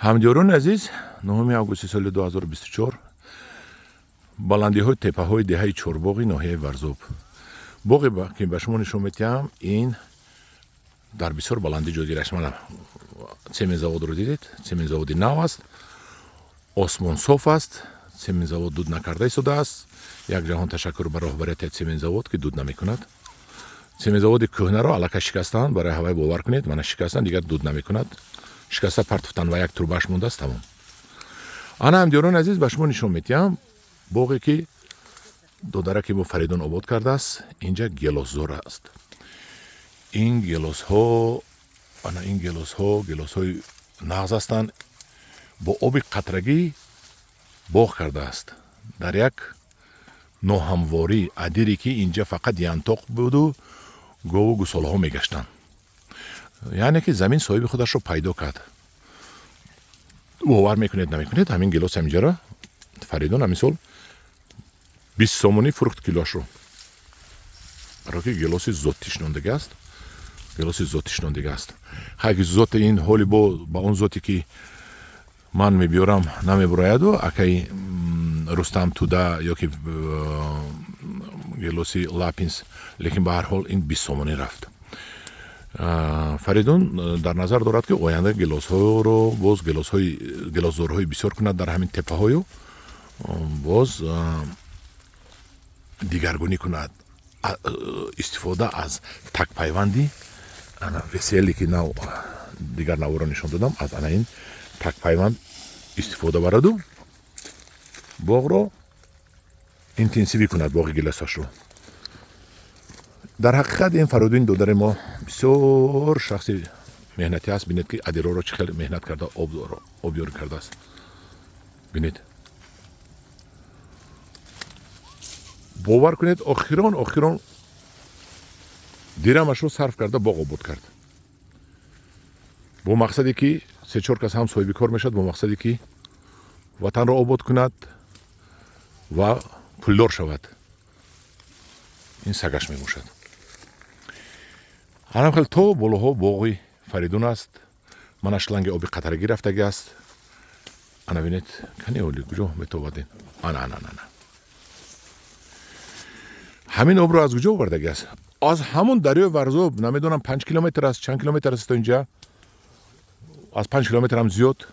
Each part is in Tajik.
ҳамдиёрони азиз, 9 августи соли 2024 баландиҳои теппаҳои деҳаи Чорбоғи ноҳияи Варзоб. боғе ки ба шумо нишон медиҳам, ин дар бисёр баландӣ ҷойгир аст. Мана цементзаводро дидед, цементзаводи нав аст, осмон соф аст, цементзавод дуд накарда истодааст. Як ҷаҳон ташаккур ба роҳбарияти цементзавод ки дуд намекунад. Цементзаводи кӯҳнаро аллакай шикастанд, барои ҳавай бовар кунед, мана шикастанд, дигар дуд намекунад. Шикаста партуфтан ва як трубаш мондааст, тамом. Ана ҳамдиёрони азиз, ба шумо нишон медиҳам боғе ки додараки мо Фаридун обод кардааст. Инҷа гелосзор аст. Ин гелосҳо, ана ин гелосҳои нағз ҳастанд. Бо оби қатрагӣ боғ кардааст. Дар як ноҳамворӣ адире ки инҷа фақат янтоқ буду гову гусолҳо мегаштанд. яъне ки замин соҳиби худашро пайдо кард. бовар мекунед намекунед, ҳамин гелос ҳаминҷара Фаридун ҳамисол 20 сомонӣ фурӯхт килошро. барое ки гелоси зоттишнондага аст. Гелоси зоттишнондага аст. ҳаги зоти ин ҳоли ба он зоте ки ман мебиёрам намебурояду, акаи Рустам Туда ёки гелоси Лапинс, лекин ба ҳар ҳол ин 20 сомонӣ рафт. Фаридун дар назар дорад ки оянда гелосҳоро боз гелосзорҳои бисёр кунад дар ҳамин теппаҳою боз дигаргунӣ кунад. Истифода аз такпайванди весели ки нав дигар навъро нишон додам, аз ана ин такпайванд истифода бараду боғро интенсивӣ кунад, боғи гелосашро. дар ҳақиқат ин Фаридуни додари мо бисёр шахси меҳнатӣ аст. бинед ки адироро чӣ хеле меҳнат карда обёрӣ кардааст. бинед, бовар кунед, охирон дирамашро сарф карда боғ обод кард. бо мақсаде ки 3-4 кас ҳам соҳиби кор мешавад, бо мақсаде ки ватанро обод кунад ва пулдор шавад. ин сагаш мебошад. ҳанам хел то болоҳо боғи Фаридун аст. мана шланги оби қатрагӣ рафтагӣ аст. ана бинед, кани оли куҷо метобад ин. ана ҳамин обро аз куҷо овардагӣ аст? аз ҳамун дарёи Варзоб, намедонам 5 километр аст, чанд километр аст то инҷа? аз 5 километр ҳам зиёд.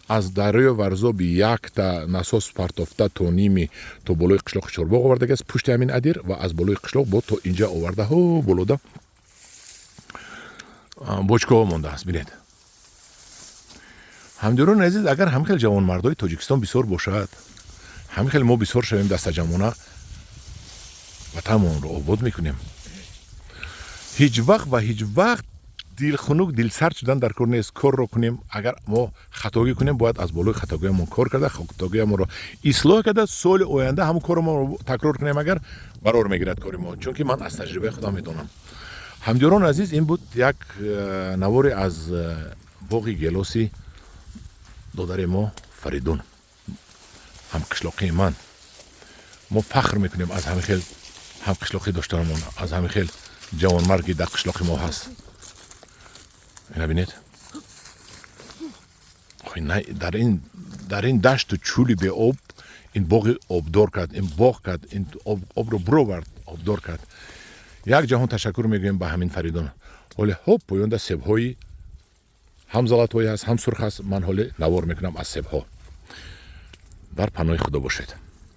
аз дарёи Варзоб якта насос партофта то ними то болои қишлоқи Чорбоғ овардагӣ аст, пушти ҳамин адир, ва аз болои қишлоқ бо то инҷа оварда ҳо болода бочкаҳо мондааст. бинед, ҳамдиёрони азиз, агар ҳамин хел ҷавонмардои Тоҷикистон бисёр бошад, ҳамин хел мо бисёр шавем дастаҷамона ватанмонро обод мекунем, ҳеҷ вақт дилхунук дилсард шудан дар кор нест. корро кунем, агар мо хатогӣ кунем, бояд аз болои хатогиамон кор карда, хатогиамонро ислоҳ карда, соли оянда ҳамун корромонро такрор кунем, агар барор мегирад кори мо, чунки ман аз таҷрибаи худам медонам. ҳамдиёрони азиз, ин буд як наворе аз боғи гелоси додари мо Фаридун, ҳамқишлоқии ман. мо фахр мекунем аз ҳамин хел ҳамқишлоқӣ доштанамон, аз ҳамин хел ҷавонмард ки дар қишлоқи мо ҳаст. ина бинед, дар ин дашту чӯли беоб ин боғи обдор кард, ин боғ кард, ин обро буровард, обдор кард. як ҷаҳон ташаккур мегӯем ба ҳамин Фаридун. ҳоле поёнда себҳои ҳам залатҳои ҳаст, ҳам сурх аст. ман ҳоле навор мекунам аз себҳо. дар паноҳи худо бошед.